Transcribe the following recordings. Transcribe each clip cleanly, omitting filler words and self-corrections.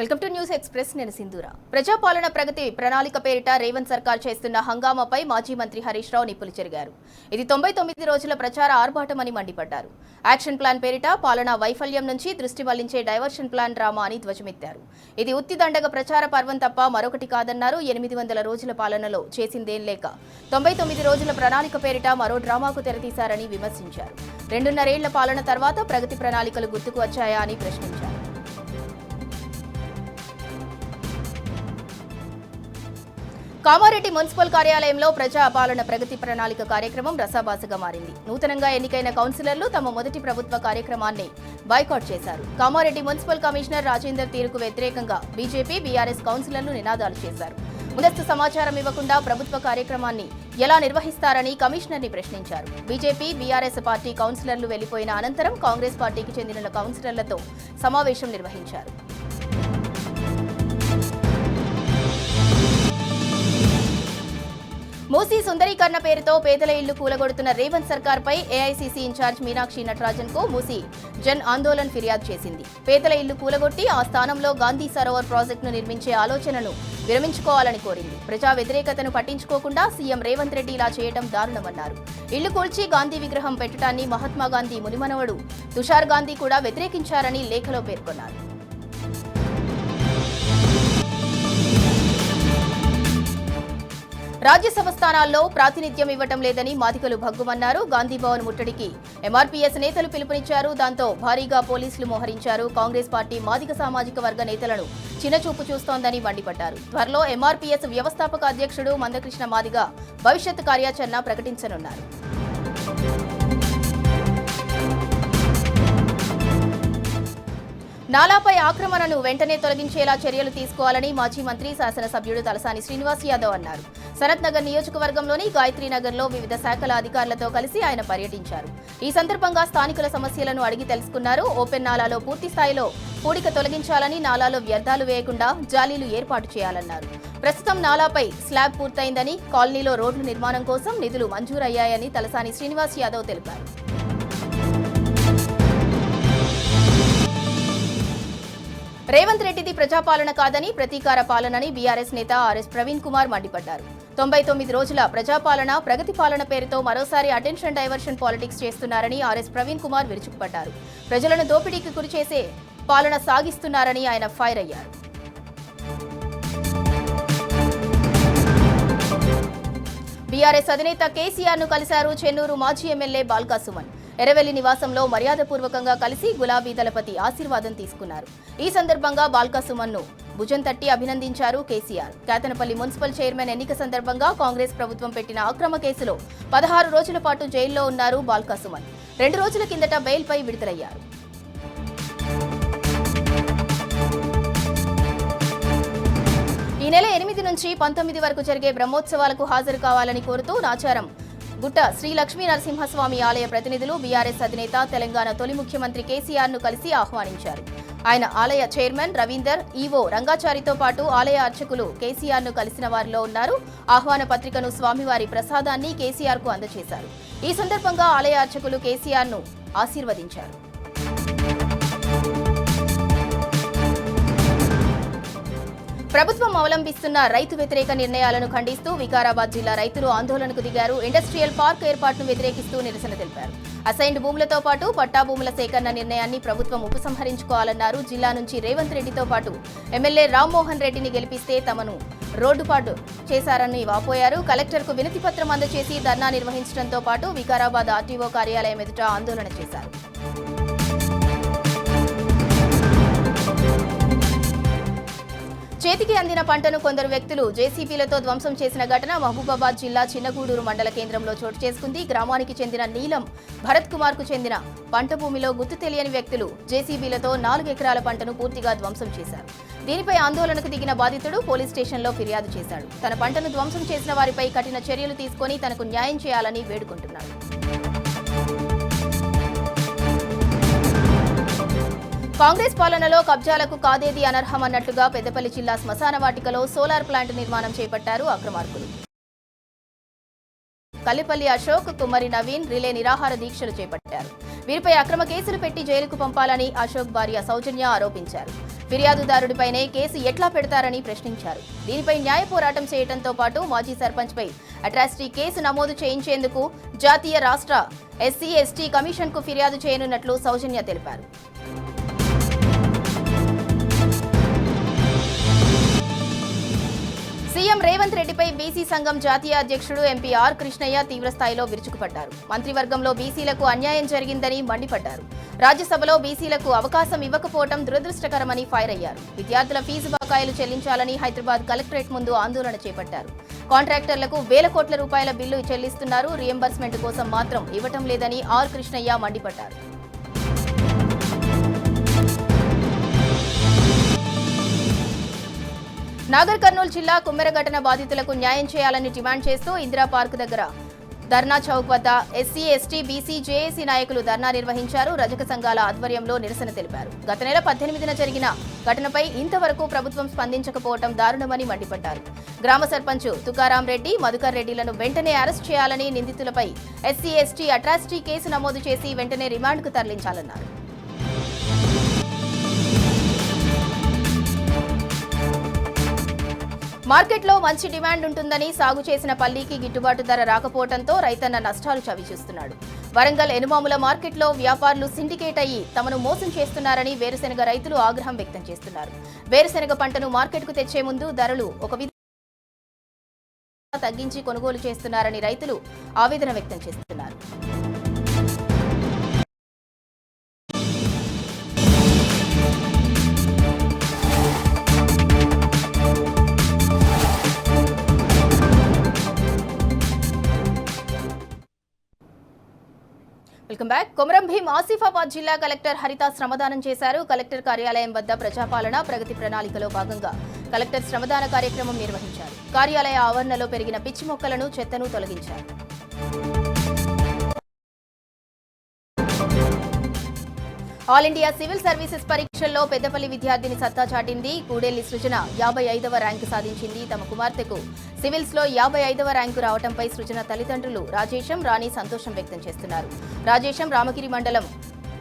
Welcome to news express. నేను సింధూర. ప్రజాపాలన ప్రగతి ప్రణాళిక పేరిట రేవంత్ సర్కార్ చేస్తున్న హంగామాపై మాజీ మంత్రి హరీష్ రావు నిప్పులు చెరిగారు. ఇది 99 రోజుల ప్రచార ఆర్భాటమని మండిపడ్డారు. యాక్షన్ ప్లాన్ పేరిట పాలనా వైఫల్యం నుంచి దృష్టి మళ్లించే డైవర్షన్ ప్లాన్ డ్రామా అని ధ్వజమెత్తారు. ఇది ఉత్తిదండగ ప్రచార పర్వం తప్ప మరొకటి కాదన్నారు. 800 రోజుల పాలనలో చేసిందేం లేక 99 రోజుల ప్రణాళిక పేరిట మరో డ్రామాకు తెరతీశారని విమర్శించారు. 2.5 ఏళ్ల పాలన తర్వాత ప్రగతి ప్రణాళికలు గుర్తుకు వచ్చాయా అని ప్రశ్నించారు. కామారెడ్డి మున్సిపల్ కార్యాలయంలో ప్రజా పాలన ప్రగతి ప్రణాళిక కార్యక్రమం రసాభాసగా మారింది. నూతనంగా ఎన్నికైన కౌన్సిలర్లు తమ మొదటి ప్రభుత్వ కార్యక్రమాన్ని బాయ్కాట్ చేశారు. కామారెడ్డి మున్సిపల్ కమిషనర్ రాజేందర్ తీరుకు వ్యతిరేకంగా బీజేపీ, బీఆర్ఎస్ కౌన్సిలర్లు నినాదాలు చేశారు. ముందస్తు సమాచారం ఇవ్వకుండా ప్రభుత్వ కార్యక్రమాన్ని ఎలా నిర్వహిస్తారని కమిషనర్ని ప్రశ్నించారు. బీజేపీ, బీఆర్ఎస్ పార్టీ కౌన్సిలర్లు వెళ్లిపోయిన అనంతరం కాంగ్రెస్ పార్టీకి చెందిన కౌన్సిలర్లతో సమావేశం నిర్వహించారు. మూసీ సుందరీకరణ పేరుతో పేదల ఇళ్లు కూలగొడుతున్న రేవంత్ సర్కార్పై ఏఐసీసీ ఇన్ఛార్జ్ మీనాక్షి నటరాజన్కు మూసీ జన్ ఆందోళన్ ఫిర్యాదు చేసింది. పేదల ఇళ్లు కూలగొట్టి ఆ స్థానంలో గాంధీ సరోవర్ ప్రాజెక్టును నిర్మించే ఆలోచనను విరమించుకోవాలని కోరింది. ప్రజా వ్యతిరేకతను పట్టించుకోకుండా సీఎం రేవంత్ రెడ్డి ఇలా చేయడం దారుణమన్నారు. ఇళ్లు కూల్చి గాంధీ విగ్రహం పెట్టడాన్ని మహాత్మాగాంధీ మునిమనవడు తుషార్ గాంధీ కూడా వ్యతిరేకించారని లేఖలో పేర్కొన్నారు. రాజ్యసభ స్థానాల్లో ప్రాతినిధ్యం ఇవ్వటం లేదని మాదిగలు భగ్గుమన్నారు. గాంధీభవన్ ముట్టడికి ఎంఆర్పీఎస్ నేతలు పిలుపునిచ్చారు. దాంతో భారీగా పోలీసులు మోహరించారు. కాంగ్రెస్ పార్టీ మాదిగ సామాజిక వర్గ నేతలను చిన్నచూపు చూస్తోందని మండిపడ్డారు. త్వరలో ఎంఆర్పీఎస్ వ్యవస్థాపక అధ్యక్షుడు మందకృష్ణ మాదిగ భవిష్యత్ కార్యాచరణ ప్రకటించనున్నారు. నాలాపై ఆక్రమణను వెంటనే తొలగించేలా చర్యలు తీసుకోవాలని మాజీ మంత్రి శాసనసభ్యుడు తలసాని శ్రీనివాస్ యాదవ్ అన్నారు. సనత్ నగర్ నియోజకవర్గంలోని గాయత్రీనగర్లో వివిధ శాఖల అధికారులతో కలిసి ఆయన పర్యటించారు. ఈ సందర్భంగా స్థానికుల సమస్యలను అడిగి తెలుసుకున్నారు. ఓపెన్ నాలాలో పూర్తి స్థాయిలో పూడిక తొలగించాలని, నాలాలో వ్యర్థాలు వేయకుండా జాలీలు ఏర్పాటు చేయాలన్నారు. ప్రస్తుతం నాలాపై స్లాబ్ పూర్తయిందని, కాలనీలో రోడ్లు నిర్మాణం కోసం నిధులు మంజూరయ్యాయని తలసాని శ్రీనివాస్ యాదవ్ తెలిపారు. రేవంత్ రెడ్డిది ప్రజాపాలన కాదని ప్రతీకార పాలనని బీఆర్ఎస్ నేత ఆర్ఎస్ ప్రవీణ్ కుమార్ మండిపడ్డారు. 99 రోజుల ప్రజాపాలన ప్రగతి పాలన పేరుతో మరోసారి అటెన్షన్ డైవర్షన్ పాలిటిక్స్ చేస్తున్నారని ఆర్ఎస్ ప్రవీణ్ కుమార్ విరుచుకుపడ్డారు. ప్రజలను దోపిడీకి గురిచేసే పాలన సాగిస్తున్నారని ఆయన ఫైర్ అయ్యారు. బీఆర్ఎస్ అధినేత కేసీఆర్ ను కలిశారు చెన్నూరు మాజీ ఎమ్మెల్యే బాల్కా సుమన్. ఎర్రవెల్లి నివాసంలో మర్యాదపూర్వకంగా కలిసి గులాబీ దళపతి ఆశీర్వాదం తీసుకున్నారు. ఈ సందర్భంగా బాల్కా సుమన్ ను భుజం తట్టి అభినందించారు కేసీఆర్. కేతనపల్లి మున్సిపల్ చైర్మన్ ఎన్నిక సందర్భంగా కాంగ్రెస్ ప్రభుత్వం పెట్టిన అక్రమ కేసులో 16 రోజుల పాటు జైల్లో ఉన్నారు బాల్కా సుమన్. 2 రోజుల కిందట బెయిల్పై విడుదలయ్యారు. ఈ నెల 8 నుంచి 19 వరకు జరిగే బ్రహ్మోత్సవాలకు హాజరు కావాలని కోరుతూ నాచారం గుట్ట శ్రీ లక్ష్మీ నరసింహస్వామి ఆలయ ప్రతినిధులు బీఆర్ఎస్ అధినేత, తెలంగాణ తొలి ముఖ్యమంత్రి కేసీఆర్ ను కలిసి ఆహ్వానించారు. ఆయన ఆలయ చైర్మన్ రవీందర్, ఈవో రంగాచారితో పాటు ఆలయ అర్చకులు కేసీఆర్ ను కలిసిన వారిలో ఉన్నారు. ఆహ్వాన పత్రికను స్వామివారి ప్రసాదాన్ని కేసీఆర్ కు అందజేశారు. ఈ సందర్భంగా ఆలయ అర్చకులు కేసీఆర్ ను ఆశీర్వదించారు. ప్రభుత్వం అవలంబిస్తున్న రైతు వ్యతిరేక నిర్ణయాలను ఖండిస్తూ వికారాబాద్ జిల్లా రైతులు ఆందోళనకు దిగారు. ఇండస్ట్రియల్ పార్క్ ఏర్పాటును వ్యతిరేకిస్తూ నిరసన తెలిపారు. అసైన్డ్ భూములతో పాటు పట్టా భూముల సేకరణ నిర్ణయాన్ని ప్రభుత్వం ఉపసంహరించుకోవాలన్నారు. జిల్లా నుంచి రేవంత్ రెడ్డితో పాటు ఎమ్మెల్యే రామ్మోహన్ రెడ్డిని గెలిపిస్తే తమను రోడ్డుపాటు చేశారని వాపోయారు. కలెక్టర్కు వినతి పత్రం అందజేసి ధర్నా నిర్వహించడంతో పాటు వికారాబాద్ ఆర్టీఓ కార్యాలయం ఎదుట ఆందోళన చేశారు. చేతికి అందిన పంటను కొందరు వ్యక్తులు జేసీబీలతో ధ్వంసం చేసిన ఘటన మహబూబాబాద్ జిల్లా చిన్నగూడూరు మండల కేంద్రంలో చోటు చేసుకుంది. గ్రామానికి చెందిన నీలం భరత్ కుమార్ కు చెందిన పంట భూమిలో గుర్తు తెలియని వ్యక్తులు జేసీబీలతో 4 ఎకరాల పంటను పూర్తిగా ధ్వంసం చేశారు. దీనిపై ఆందోళనకు దిగిన బాధితుడు పోలీస్ స్టేషన్లో ఫిర్యాదు చేశాడు. తన పంటను ధ్వంసం చేసిన వారిపై కఠిన చర్యలు తీసుకుని తనకు న్యాయం చేయాలని వేడుకుంటున్నాడు. కాంగ్రెస్ పాలనలో కబ్జాలకు కాదేది అనర్హమన్నట్లుగా పెద్దపల్లి జిల్లా శ్మశాన వాటికలో సోలార్ ప్లాంట్ నిర్మాణం చేపట్టారు అక్రమార్కులు. కల్లిపల్లి అశోక్, కుమ్మరి నవీన్ రిలే నిరాహార దీక్షలు చేపట్టారు. వీరిపై అక్రమ కేసులు పెట్టి జైలుకు పంపాలని అశోక్ భార్య సౌజన్య ఆరోపించారు. ఫిర్యాదుదారుడిపైనే కేసు ఎట్లా పెడతారని ప్రశ్నించారు. దీనిపై న్యాయ పోరాటం చేయడంతో పాటు మాజీ సర్పంచ్పై అట్రాసిటీ కేసు నమోదు చేయించేందుకు జాతీయ రాష్ట్ర ఎస్సీ/ఎస్టీ కమిషన్కు ఫిర్యాదు చేయనున్నట్లు సౌజన్య తెలిపారు. సీఎం రేవంత్ రెడ్డిపై బీసీ సంఘం జాతీయ అధ్యక్షుడు ఎంపీ ఆర్ కృష్ణయ్య తీవ్రస్థాయిలో విరుచుకుపడ్డారు. మంత్రివర్గంలో బీసీలకు అన్యాయం జరిగిందని మండిపడ్డారు. రాజ్యసభలో బీసీలకు అవకాశం ఇవ్వకపోవడం దురదృష్టకరమని ఫైర్ అయ్యారు. విద్యార్థుల ఫీజు బకాయిలు చెల్లించాలని హైదరాబాద్ కలెక్టరేట్ ముందు ఆందోళన చేపట్టారు. కాంట్రాక్టర్లకు వేల కోట్ల రూపాయల బిల్లు చెల్లిస్తున్నారు, రీయింబర్స్మెంట్ కోసం మాత్రం ఇవ్వటం లేదని ఆర్ కృష్ణయ్య మండిపడ్డారు. నాగర్ కర్నూలు జిల్లా కుమ్మెర ఘటన బాధితులకు న్యాయం చేయాలని డిమాండ్ చేస్తూ ఇందిరా పార్క్ దగ్గర ధర్నా చౌక్ వద్ద ఎస్సీ, ఎస్టీ, బీసీ, జేఏసీ నాయకులు ధర్నా నిర్వహించారు. రజక సంఘాల ఆధ్వర్యంలో నిరసన తెలిపారు. గత నెల 18న జరిగిన ఘటనపై ఇంతవరకు ప్రభుత్వం స్పందించకపోవడం దారుణమని మండిపడ్డారు. గ్రామ సర్పంచ్ తుకారాం రెడ్డి, మధుకర్ రెడ్డిలను వెంటనే అరెస్ట్ చేయాలని, నిందితులపై ఎస్సీ, ఎస్టీ అట్రాసిటీ కేసు నమోదు చేసి వెంటనే రిమాండ్కు తరలించాలన్నారు. మార్కెట్లో మంచి డిమాండ్ ఉంటుందని సాగు చేసిన పల్లీకి గిట్టుబాటు ధర రాకపోవడంతో రైతన్న నష్టాలు చవిచూస్తున్నాడు. వరంగల్ ఎనుమాముల మార్కెట్లో వ్యాపారులు సిండికేట్ అయ్యి తమను మోసం చేస్తున్నారని వేరుశెనగ రైతులు ఆగ్రహం వ్యక్తం చేస్తున్నారు. వేరుశెనగ పంటను మార్కెట్కు తెచ్చే ముందు ధరలు ఒక విధంగా తగ్గించి కొనుగోలు చేస్తున్నారని రైతులు ఆవేదన వ్యక్తం చేస్తున్నారు. Welcome back. కొమరం భీం ఆసిఫాబాద్ జిల్లా కలెక్టర్ హరిత శ్రమదానం చేశారు. కలెక్టర్ కార్యాలయం వద్ద ప్రజాపాలన ప్రగతి ప్రణాళికలో భాగంగా కలెక్టర్ శ్రమదాన కార్యక్రమం నిర్వహించారు. కార్యాలయ ఆవరణలో పెరిగిన పిచ్చి మొక్కలను, చెత్తను తొలగించారు. ఆల్ ఇండియా సివిల్ సర్వీసెస్ పరీక్షల్లో పెద్దపల్లి విద్యార్థిని సత్తా చాటింది. కూడెల్లి సృజన 55వ ర్యాంకు సాధించింది. తమ కుమార్తెకు సివిల్స్ లో 55వ ర్యాంకు రావడంపై సృజన తల్లిదండ్రులు రాజేశం, రాణి సంతోషం వ్యక్తం చేస్తున్నారు. రాజేశం రామగిరి మండలం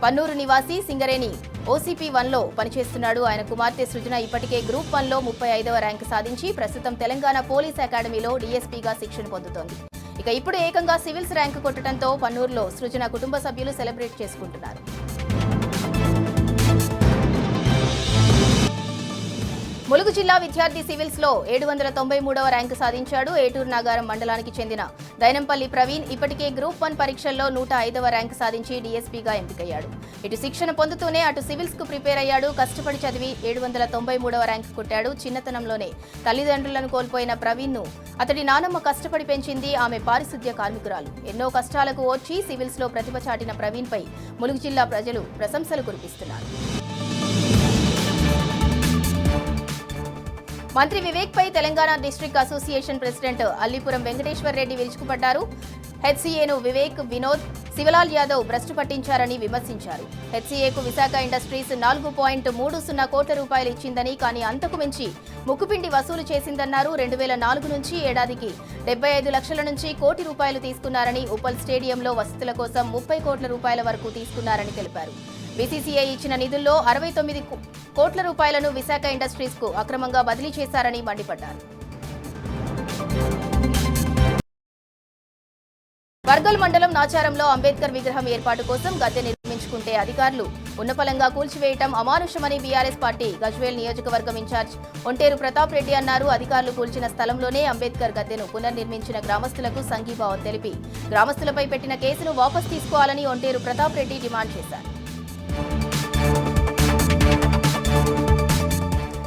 పన్నూరు నివాసి, సింగరేణి ఓసీపీ 1లో పనిచేస్తున్నాడు. ఆయన కుమార్తె సృజన ఇప్పటికే గ్రూప్ 1లో 35వ ర్యాంకు సాధించి ప్రస్తుతం తెలంగాణ పోలీస్ అకాడమీలో డీఎస్పీగా శిక్షణ పొందుతోంది. ఇక ఇప్పుడు ఏకంగా సివిల్స్ ర్యాంకు కొట్టడంతో పన్నూరులో సృజన కుటుంబ సభ్యులు సెలబ్రేట్ చేసుకుంటున్నారు. ములుగు జిల్లా విద్యార్థి సివిల్స్ లో 793వ ర్యాంకు సాధించాడు. ఏటూరు నాగారం మండలానికి చెందిన దైనంపల్లి ప్రవీణ్ ఇప్పటికే గ్రూప్ 1 పరీక్షల్లో 105వ ర్యాంకు సాధించి డీఎస్పీగా ఎంపికయ్యాడు. ఇటు శిక్షణ పొందుతూనే అటు సివిల్స్ కు ప్రిపేర్ అయ్యాడు. కష్టపడి చదివి 793వ ర్యాంకు కొట్టాడు. చిన్నతనంలోనే తల్లిదండ్రులను కోల్పోయిన ప్రవీణ్ ను అతడి నానమ్మ కష్టపడి పెంచింది. ఆమె పారిశుద్ధ్య కార్మికురాలు. ఎన్నో కష్టాలకు ఓర్చి సివిల్స్ లో ప్రతిభ చాటిన ప్రవీణ్ పై ములుగు జిల్లా ప్రజలు ప్రశంసలు కురిపిస్తున్నారు. మంత్రి వివేక్ పై Telangana district association president Allipuram Venkateshwar Reddy విరుచుకుపడ్డారు. హెచ్సీఏను వివేక్, వినోద్, శివలాల్ యాదవ్ భ్రష్టు పట్టించారని విమర్శించారు. హెచ్సీఏకు విశాఖ ఇండస్ట్రీస్ 4.30 కోట్ల రూపాయలు ఇచ్చిందని, కానీ అంతకు మించి ముక్కుపిండి వసూలు చేసిందన్నారు. 2004 నుంచి ఏడాదికి 75 లక్షల నుంచి కోటి రూపాయలు తీసుకున్నారని, ఉప్పల్ స్టేడియంలో వసతుల కోసం 30 కోట్ల రూపాయల వరకు తీసుకున్నారని తెలిపారు. బీసీసీఐ ఇచ్చిన నిధుల్లో 69 కోట్ల రూపాయలను విశాఖ ఇండస్ట్రీస్ కు అక్రమంగా బదిలీ చేశారని మండిపడ్డారు. వర్గల్ మండలం నాచారంలో అంబేద్కర్ విగ్రహం ఏర్పాటు కోసం గద్దె నిర్మించుకుంటే అధికారులు ఉన్నపలంగా కూల్చివేయటం అమానుషమని బీఆర్ఎస్ పార్టీ గజ్వేల్ నియోజకవర్గం ఇన్ఛార్జ్ ఒంటేరు ప్రతాప్ రెడ్డి అన్నారు. అధికారులు కూల్చిన స్థలంలోనే అంబేద్కర్ గద్దెను పునర్నిర్మించిన గ్రామస్తులకు సంఘీభావం తెలిపి గ్రామస్తులపై పెట్టిన కేసును వాపసు తీసుకోవాలని ఒంటేరు ప్రతాప్ రెడ్డి డిమాండ్ చేశారు.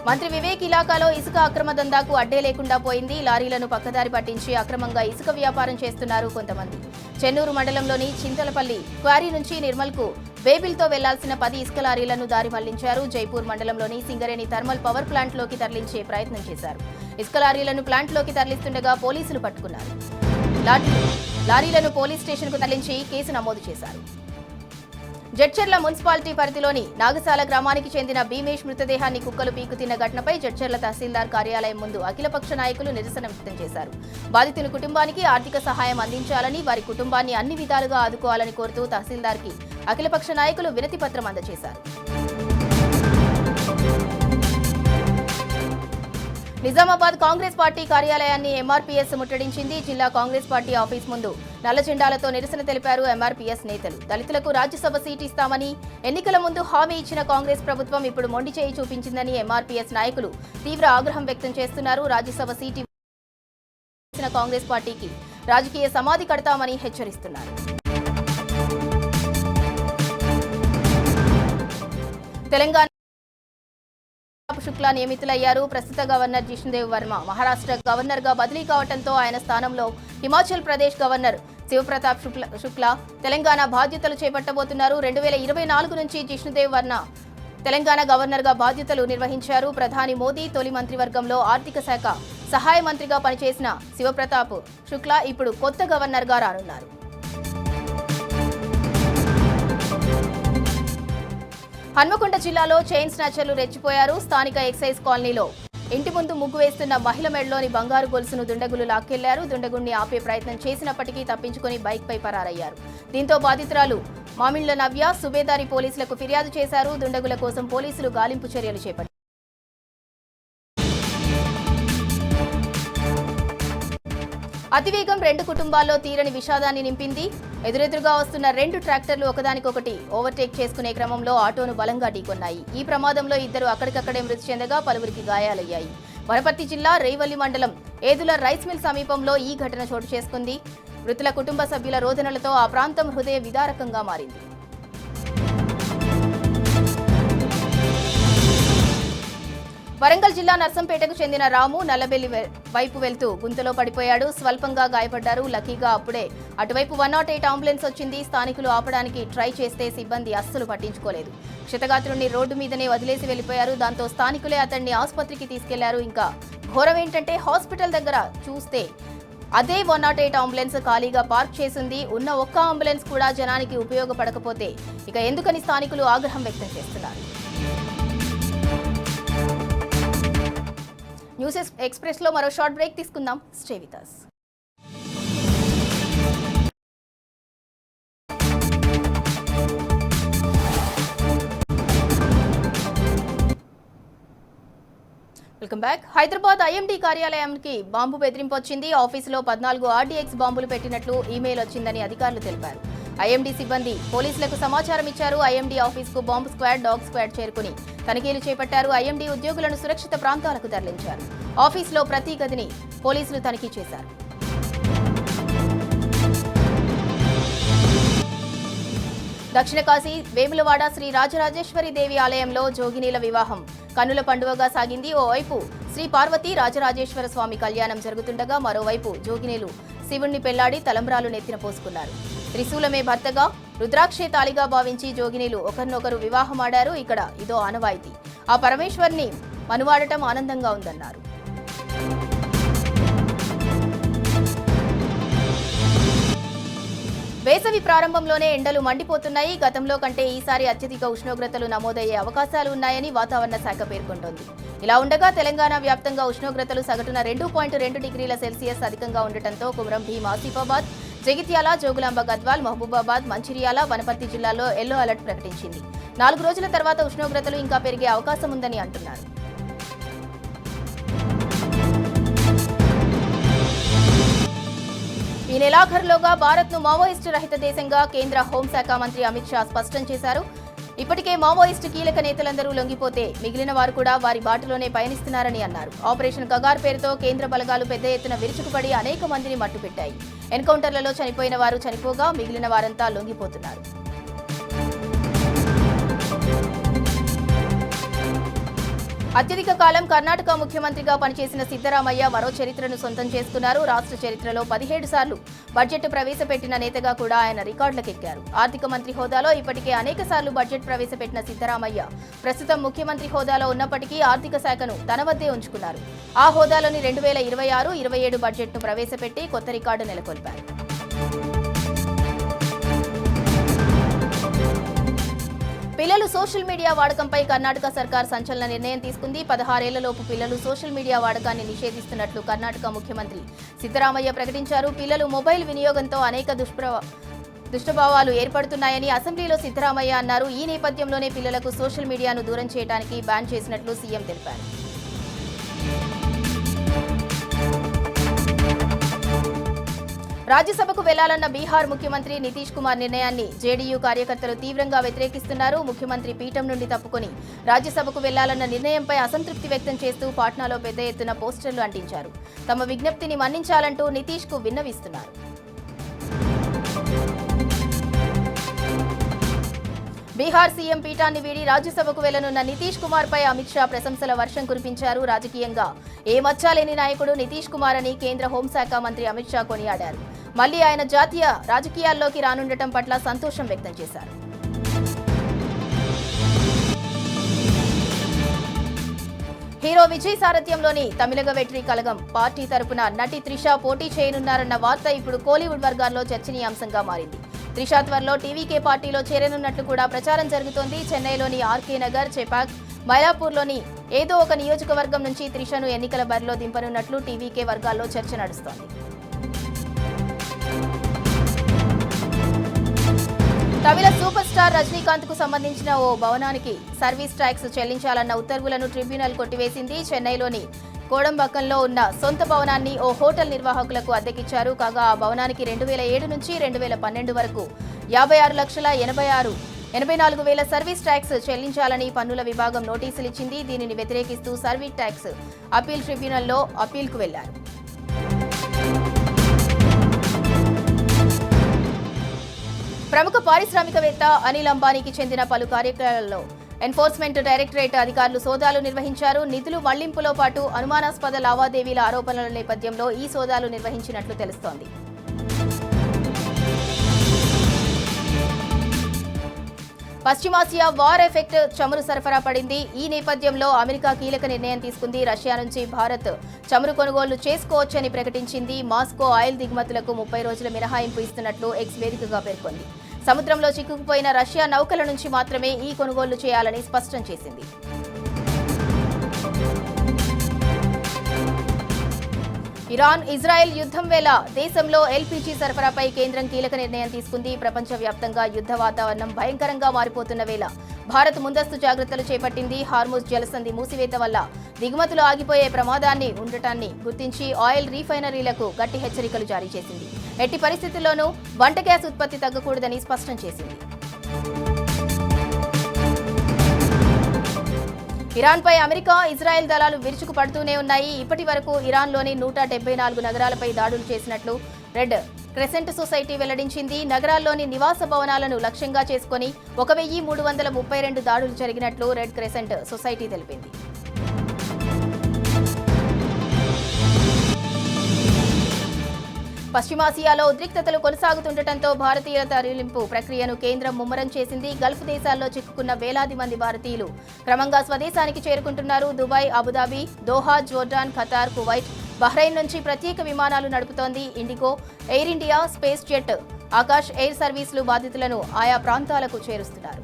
మంత్రి వివేక్ ఇలాకాలో ఇసుక అక్రమ దందాకు అడ్డే లేకుండా పోయింది. లారీలను పక్కదారి పట్టించి అక్రమంగా ఇసుక వ్యాపారం చేస్తున్నారు కొంతమంది. చెన్నూరు మండలంలోని చింతలపల్లి క్వారీ నుంచి నిర్మల్కు బేబిల్తో వెళ్లాల్సిన 10 ఇసుక లారీలను దారి మళ్లించారు. జైపూర్ మండలంలోని సింగరేణి థర్మల్ పవర్ ప్లాంట్లోకి తరలించే ప్రయత్నం చేశారు. ఇసుక లారీలను ప్లాంట్లోకి తరలిస్తుండగా పోలీసులు పట్టుకున్నారు. లారీలను పోలీస్ స్టేషన్కు తరలించి కేసు నమోదు చేశారు. జడ్చర్ల మున్సిపాలిటీ పరిధిలోని నాగసాల గ్రామానికి చెందిన భీమేష్ మృతదేహాన్ని కుక్కలు పీకుతిన్న ఘటనపై జడ్చర్ల తహసీల్దార్ కార్యాలయం ముందు అఖిలపక్ష నాయకులు నిరసన వ్యక్తం చేశారు. బాధితుని కుటుంబానికి ఆర్థిక సహాయం అందించాలని, వారి కుటుంబాన్ని అన్ని విధాలుగా ఆదుకోవాలని కోరుతూ తహసీల్దార్కి అఖిలపక్ష నాయకులు వినతి పత్రం అందజేశారు. నిజామాబాద్ కాంగ్రెస్ పార్టీ కార్యాలయాన్ని ఎంఆర్పీఎస్ ముట్టడించింది. జిల్లా కాంగ్రెస్ పార్టీ ఆఫీస్ ముందు నల్ల జెండాలతో నిరసన తెలిపారు ఎంఆర్పీఎస్ నేతలు. దళితులకు రాజ్యసభ సీటు ఇస్తామని ఎన్నికల ముందు హామీ ఇచ్చిన కాంగ్రెస్ ప్రభుత్వం ఇప్పుడు మొండి చేయి చూపించిందని ఎంఆర్పీఎస్ నాయకులు తీవ్ర ఆగ్రహం వ్యక్తం చేస్తున్నారు. రాజ్యసభ సీటు ఇచ్చిన కాంగ్రెస్ పార్టీకి రాజకీయ సమాధి కడతామని హెచ్చరిస్తున్నారు. తెలంగాణ శుక్లా నియమితులయ్యారు. ప్రస్తుత గవర్నర్ జిష్ణుదేవ్ వర్మ మహారాష్ట్ర గవర్నర్ గా బదిలీ కావడంతో ఆయన స్థానంలో హిమాచల్ ప్రదేశ్ గవర్నర్ శివప్రతాప్ శుక్లా తెలంగాణ బాధ్యతలు చేపట్టబోతున్నారు. 2024 నుంచి జిష్ణుదేవ్ వర్మ తెలంగాణ గవర్నర్ గా బాధ్యతలు నిర్వహించారు. ప్రధాని మోదీ తొలి మంత్రివర్గంలో ఆర్థిక శాఖ సహాయ మంత్రిగా పనిచేసిన శివప్రతాప్ శుక్లా ఇప్పుడు కొత్త గవర్నర్ గా రానున్నారు. హన్మకొండ జిల్లాలో చైన్ స్నాచర్లు రెచ్చిపోయారు. స్థానిక ఎక్సైజ్ కాలనీలో ఇంటి ముందు ముగ్గు వేస్తున్న మహిళ మెడలోని బంగారు గొలుసును దుండగులు లాక్కెళ్లారు. దుండగుణ్ణి ఆపే ప్రయత్నం చేసినప్పటికీ తప్పించుకుని బైక్పై పరారయ్యారు. దీంతో బాధితురాలు మామిళ్ల నవ్య సుబేదారి పోలీసులకు ఫిర్యాదు చేశారు. దుండగుల కోసం పోలీసులు గాలింపు చర్యలు చేపట్టారు. అతివేగం 2 కుటుంబాల్లో తీరని విషాదాన్ని నింపింది. ఎదురెదురుగా వస్తున్న 2 ట్రాక్టర్లు ఒకదానికొకటి ఓవర్టేక్ చేసుకునే క్రమంలో ఆటోను బలంగా ఢీకొన్నాయి. ఈ ప్రమాదంలో 2 అక్కడికక్కడే మృతి చెందగా పలువురికి గాయాలయ్యాయి. వనపర్తి జిల్లా రేవల్లి మండలం ఏదుల రైస్ మిల్ సమీపంలో ఈ ఘటన చోటు చేసుకుంది. మృతుల కుటుంబ సభ్యుల రోదనలతో ఆ ప్రాంతం హృదయ విదారకంగా మారింది. వరంగల్ జిల్లా నర్సంపేటకు చెందిన రాము నల్లబెల్లి వైపు వెళ్తూ గుంతలో పడిపోయాడు. స్వల్పంగా గాయపడ్డారు. లక్కీగా అప్పుడే అటువైపు 108 అంబులెన్స్ వచ్చింది. స్థానికులు ఆపడానికి ట్రై చేస్తే సిబ్బంది అస్సలు పట్టించుకోలేదు. క్షతగాత్రుడిని రోడ్డు మీదనే వదిలేసి వెళ్లిపోయారు. దాంతో స్థానికులే అతన్ని ఆసుపత్రికి తీసుకెళ్లారు. ఇంకా ఘోరం ఏంటంటే హాస్పిటల్ దగ్గర చూస్తే అదే 108 అంబులెన్స్ ఖాళీగా పార్క్ చేసింది. ఉన్న ఒక్క అంబులెన్స్ కూడా జనానికి ఉపయోగపడకపోతే ఇక ఎందుకని స్థానికులు ఆగ్రహం వ్యక్తం చేస్తున్నారు. న్యూస్ ఎక్స్ప్రెస్ లో మరో షార్ట్ బ్రేక్ తీసుకుందాం. Stay with us. Welcome back. Hyderabad IMD కార్యాలయానికి బాంబు బెదిరింపు వచ్చింది. ఆఫీసులో 14 ఆర్డీఎక్స్ బాంబులు పెట్టినట్లు ఈమెయిల్ వచ్చిందని అధికారులు తెలిపారు. ఐఎండీ సిబ్బంది పోలీసులకు సమాచారం ఇచ్చారు. ఐఎండీ ఆఫీసుకు బాంబు స్క్వాడ్, డాగ్ స్క్వాడ్ చేరుకుని తనిఖీలు చేపట్టారు. ఐఎండీ ఉద్యోగులను సురక్షిత ప్రాంతాలకు తరలించారు. ఆఫీసులో ప్రతి గదిని పోలీసులు తనిఖీ చేశారు. దక్షిణ కాశీ వేములవాడ శ్రీ రాజరాజేశ్వరి దేవి ఆలయంలో జోగినీల వివాహం కన్నుల పండుగగా సాగింది. ఓవైపు శ్రీ పార్వతీ రాజరాజేశ్వర స్వామి కళ్యాణం జరుగుతుండగా మరోవైపు జోగినీలు శివుణ్ణి పెళ్లాడి తలంబ్రాలు నెత్తిన పోసుకున్నారు. త్రిశూలమే భర్తగా రుద్రాక్షే తాళిగా భావించి జోగినీలు ఒకరినొకరు వివాహమాడారు. ఇక్కడ ఇదో ఆనవాయితీ. ఆ పరమేశ్వర్ని మనువాడటం ఆనందంగా ఉందన్నారు. వేసవి ప్రారంభంలోనే ఎండలు మండిపోతున్నాయి. గతంలో కంటే ఈసారి అత్యధిక ఉష్ణోగ్రతలు నమోదయ్యే అవకాశాలు ఉన్నాయని వాతావరణ శాఖ పేర్కొంటోంది. ఇలా ఉండగా తెలంగాణ వ్యాప్తంగా ఉష్ణోగ్రతలు సగటున 2.2 డిగ్రీల సెల్సియస్ అధికంగా ఉండటంతో కుమరం భీం, ఆసిఫాబాద్, జగిత్యాల, జోగులాంబ గద్వాల్, మహబూబాబాద్, మంచిర్యాల, వనపర్తి జిల్లాల్లో ఎల్లో అలర్ట్ ప్రకటించింది. 4 రోజుల తర్వాత ఉష్ణోగ్రతలు ఇంకా పెరిగే అవకాశం ఉందని అంటున్నారు. ఈ నెలాఖరులోగా భారత్ను మావోయిస్టు రహిత దేశంగా కేంద్ర హోంశాఖ మంత్రి అమిత్ షా స్పష్టం చేశారు. ఇప్పటికే మావోయిస్టు కీలక నేతలందరూ లొంగిపోతే మిగిలిన వారు కూడా వారి బాటలోనే పయనిస్తున్నారని అన్నారు. ఆపరేషన్ కగార్ పేరుతో కేంద్ర బలగాలు పెద్ద ఎత్తున విరుచుకుపడి అనేక మందిని మట్టుపెట్టాయి. ఎన్కౌంటర్లలో చనిపోయిన వారు చనిపోగా మిగిలిన వారంతా లొంగిపోతున్నారు. అత్యధిక కాలం కర్ణాటక ముఖ్యమంత్రిగా పనిచేసిన సిద్ధరామయ్య మరో చరిత్రను సొంతం చేసుకున్నారు. రాష్ట్ర చరిత్రలో 17 సార్లు బడ్జెట్ ప్రవేశపెట్టిన నేతగా కూడా ఆయన రికార్డులకెక్కారు. ఆర్థిక మంత్రి హోదాలో ఇప్పటికే అనేక సార్లు బడ్జెట్ ప్రవేశపెట్టిన సిద్ధరామయ్య ప్రస్తుతం ముఖ్యమంత్రి హోదాలో ఉన్నప్పటికీ ఆర్థిక శాఖను తన వద్దే ఉంచుకున్నారు. ఆ హోదాలోని 2026-27 బడ్జెట్ను ప్రవేశపెట్టి కొత్త రికార్డు నెలకొల్పారు. పిల్లలు సోషల్ మీడియా వాడకంపై కర్ణాటక సర్కార్ సంచలన నిర్ణయం తీసుకుంది. 16 ఏళ్లలోపు పిల్లలు సోషల్ మీడియా వాడకాన్ని నిషేధిస్తున్నట్లు కర్ణాటక ముఖ్యమంత్రి సిద్ధరామయ్య ప్రకటించారు. పిల్లలు మొబైల్ వినియోగంతో అనేక దుష్టభావాలు ఏర్పడుతున్నాయని అసెంబ్లీలో సిద్ధరామయ్య అన్నారు. ఈ నేపథ్యంలోనే పిల్లలకు సోషల్ మీడియాను దూరం చేయడానికి బ్యాన్ చేసినట్లు సీఎం తెలిపారు. రాజ్యసభకు వెళ్లాలన్న బీహార్ ముఖ్యమంత్రి నితీష్ కుమార్ నిర్ణయాన్ని జేడీయూ కార్యకర్తలు తీవ్రంగా వ్యతిరేకిస్తున్నారు. ముఖ్యమంత్రి పీఠం నుండి తప్పుకొని రాజ్యసభకు వెళ్లాలన్న నిర్ణయంపై అసంతృప్తి వ్యక్తం చేస్తూ పాట్నాలో పెద్ద ఎత్తున పోస్టర్లు అంటించారు. తమ విజ్ఞప్తిని మన్నించాలంటూ నితీష్ కు విన్నవిస్తున్నారు. బీహార్ సీఎం పీఠాన్ని వీడి రాజ్యసభకు వెళ్లనున్న నితీష్ కుమార్ పై అమిత్ షా ప్రశంసల వర్షం కురిపించారు. రాజకీయంగా ఏ మచ్చలేని నాయకుడు నితీష్ కుమార్ అని కేంద్ర హోంశాఖ మంత్రి అమిత్ షా కొనియాడారు. మళ్లీ ఆయన జాతీయ రాజకీయాల్లోకి రానుండటం పట్ల సంతోషం వ్యక్తం చేశారు. హీరో విజయ్ సారథ్యంలోని తమిళగ వెట్రి కళగం పార్టీ తరపున నటి త్రిష పోటీ చేయనున్నారన్న వార్త ఇప్పుడు కోలీవుడ్ వర్గాల్లో చర్చనీయాంశంగా మారింది. త్రిష త్వరలో టీవీకే పార్టీలో చేరనున్నట్లు కూడా ప్రచారం జరుగుతోంది. చెన్నైలోని ఆర్కే నగర్, చెపాక్, మైలాపూర్లోని ఏదో ఒక నియోజకవర్గం నుంచి త్రిషను ఎన్నికల బరిలో దింపనున్నట్లు టీవీకే వర్గాల్లో చర్చ నడుస్తోంది. తమిళ సూపర్ స్టార్ రజనీకాంత్ కు సంబంధించిన ఓ భవనానికి సర్వీస్ ట్యాక్స్ చెల్లించాలన్న ఉత్తర్వులను ట్రిబ్యునల్ కొట్టివేసింది. చెన్నైలోని కోడంబక్కంలో ఉన్న సొంత భవనాన్ని ఓ హోటల్ నిర్వాహకులకు అద్దెకిచ్చారు. కాగా ఆ భవనానికి 2007 నుంచి 2012 వరకు 56,86,84,000 సర్వీస్ ట్యాక్స్ చెల్లించాలని పన్నుల విభాగం నోటీసులు ఇచ్చింది. దీనిని వ్యతిరేకిస్తూ సర్వీస్ ట్యాక్స్ అప్పీల్ ట్రిబ్యునల్లో అప్పీల్కు వెళ్లారు. ప్రముఖ పారిశ్రామికవేత్త అనిల్ అంబానీకి చెందిన పలు కార్యాలయాల్లో ఎన్ఫోర్స్మెంట్ డైరెక్టరేట్ అధికారులు సోదాలు నిర్వహించారు. నిధులు మళ్లింపులో పాటు అనుమానాస్పద లావాదేవీల ఆరోపణల నేపథ్యంలో ఈ సోదాలు నిర్వహించినట్లు తెలుస్తోంది. పశ్చిమాసియా వార్ ఎఫెక్ట్ చమురు సరఫరా పడింది. ఈ నేపథ్యంలో అమెరికా కీలక నిర్ణయం తీసుకుంది. రష్యా నుంచి భారత్ చమురు కొనుగోలు చేసుకోవచ్చని ప్రకటించింది. మాస్కో ఆయిల్ దిగుమతులకు 30 రోజుల మినహాయింపు ఇస్తున్నట్లు ఎక్స్ వేదికగా పేర్కొంది. సముద్రంలో చిక్కుకుపోయిన రష్యా నౌకల నుంచి మాత్రమే ఈ కొనుగోలు చేయాలని స్పష్టం చేసింది. ఇరాన్ ఇజ్రాయెల్ యుద్ధం వేళ దేశంలో ఎల్పీజీ సరఫరాపై కేంద్రం కీలక నిర్ణయం తీసుకుంది. ప్రపంచవ్యాప్తంగా యుద్ధ వాతావరణం భయంకరంగా మారిపోతున్న వేళ భారత్ ముందస్తు జాగ్రత్తలు చేపట్టింది. హార్ముజ్ జలసంధి మూసివేత వల్ల దిగుమతులు ఆగిపోయే ప్రమాదాన్ని ఉండటాన్ని గుర్తించి ఆయిల్ రీఫైనరీలకు గట్టి హెచ్చరికలు జారీ చేసింది. ఎట్టి పరిస్థితుల్లోనూ వంట గ్యాస్ ఉత్పత్తి తగ్గకూడదని స్పష్టం చేసింది. ఇరాన్పై అమెరికా, ఇజ్రాయెల్ దళాలు విరుచుకు పడుతూనే ఉన్నాయి. ఇప్పటి వరకు ఇరాన్లోని 174 నగరాలపై దాడులు చేసినట్లు రెడ్ క్రెసెంట్ సొసైటీ వెల్లడించింది. నగరాల్లోని నివాస భవనాలను లక్ష్యంగా చేసుకుని 1332 దాడులు జరిగినట్లు రెడ్ క్రెసెంట్ సొసైటీ తెలిపింది. పశ్చిమాసియాలో ఉద్రిక్తతలు కొనసాగుతుండటంతో భారతీయుల తరలింపు ప్రక్రియను కేంద్రం ముమ్మరం చేసింది. గల్ఫ్ దేశాల్లో చిక్కుకున్న వేలాది మంది భారతీయులు క్రమంగా స్వదేశానికి చేరుకుంటున్నారు. Dubai, Abu Dhabi, Doha, Jordan, Qatar, Kuwait, Bahrain నుంచి ప్రత్యేక విమానాలు నడుపుతోంది ఇండిగో, ఎయిర్ ఇండియా, స్పేస్ జెట్, ఆకాష్ ఎయిర్ సర్వీసులు బాధితులను ఆయా ప్రాంతాలకు చేరుస్తున్నారు.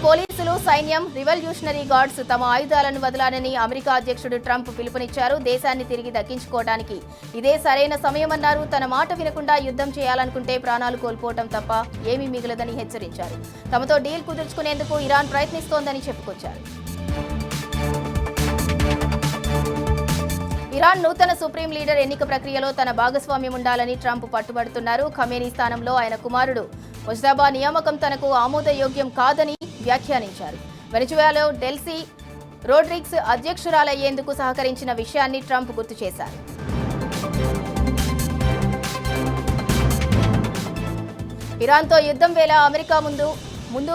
పోలీసులు, సైన్యం, రివల్యూషనరీ గార్డ్స్ తమ ఆయుధాలను వదలాలని అమెరికా అధ్యక్షుడు ట్రంప్ పిలుపునిచ్చారు. దేశాన్ని తిరిగి దక్కించుకోవడానికి ఇదే సరైన సమయమన్నారు. తన మాట వినకుండా యుద్ధం చేయాలనుకుంటే ప్రాణాలు కోల్పోవటం తప్ప ఏమీ మిగలదని హెచ్చరించారు. తమతో డీల్ కుదుర్చుకునేందుకు ఇరాన్ ప్రయత్నిస్తోందని చెప్పుకొచ్చారు. ఇరాన్ నూతన సుప్రీం లీడర్ ఎన్నిక ప్రక్రియలో తన భాగస్వామ్యం ఉండాలని ట్రంప్ పట్టుబడుతున్నారు. ఖమేనీ స్థానంలో ఆయన కుమారుడు ముజ్తబా నియామకం తనకు ఆమోదయోగ్యం కాదని వ్యాఖ్యానించారు. వెనిజులాలో డెల్సీ రోడ్రిగ్స్ అధ్యక్షురాలయ్యేందుకు సహకరించిన విషయాన్ని ట్రంప్ గుర్తు చేశారు. ఇరాన్తో యుద్ధం వేళ అమెరికా ముందు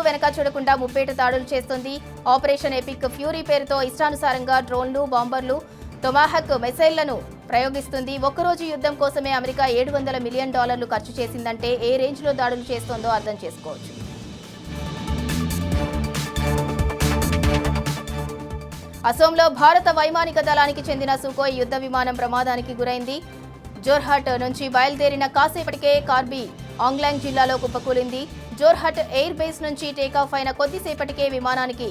వెనక చూడకుండా ముప్పేట దాడులు చేస్తోంది. ఆపరేషన్ ఎపిక్ ఫ్యూరీ పేరుతో ఇష్టానుసారంగా డ్రోన్లు, బాంబర్లు, టొమాహక్ మిసైళ్లను ప్రయోగిస్తుంది. ఒక్కరోజు యుద్ధం కోసమే అమెరికా $700 మిలియన్ ఖర్చు చేసిందంటే ఏ రేంజ్లో దాడులు చేస్తోందో అర్థం చేసుకోవచ్చు. అసోంలో భారత వైమానిక దళానికి చెందిన సుఖోయ్ యుద్ధ విమానం ప్రమాదానికి గురైంది. జోర్హట్ నుంచి బయలుదేరిన కాసేపటికే కార్బీ ఆంగ్లాంగ్ జిల్లాలో కుప్పకూలింది. జోర్హట్ ఎయిర్ బేస్ నుంచి టేకాఫ్ అయిన కొద్దిసేపటికే విమానానికి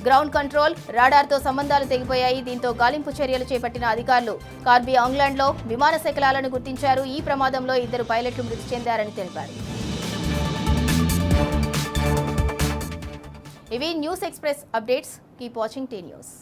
గ్రౌండ్ కంట్రోల్, రాడార్తో సంబంధాలు తెగిపోయాయి. దీంతో గాలింపు చర్యలు చేపట్టిన అధికారులు కార్బీ ఆంగ్లాండ్లో విమాన శకలాలను గుర్తించారు. ఈ ప్రమాదంలో 2 పైలట్లు మృతి చెందారని తెలిపారు. ఇవి news express updates. Keep watching tea news.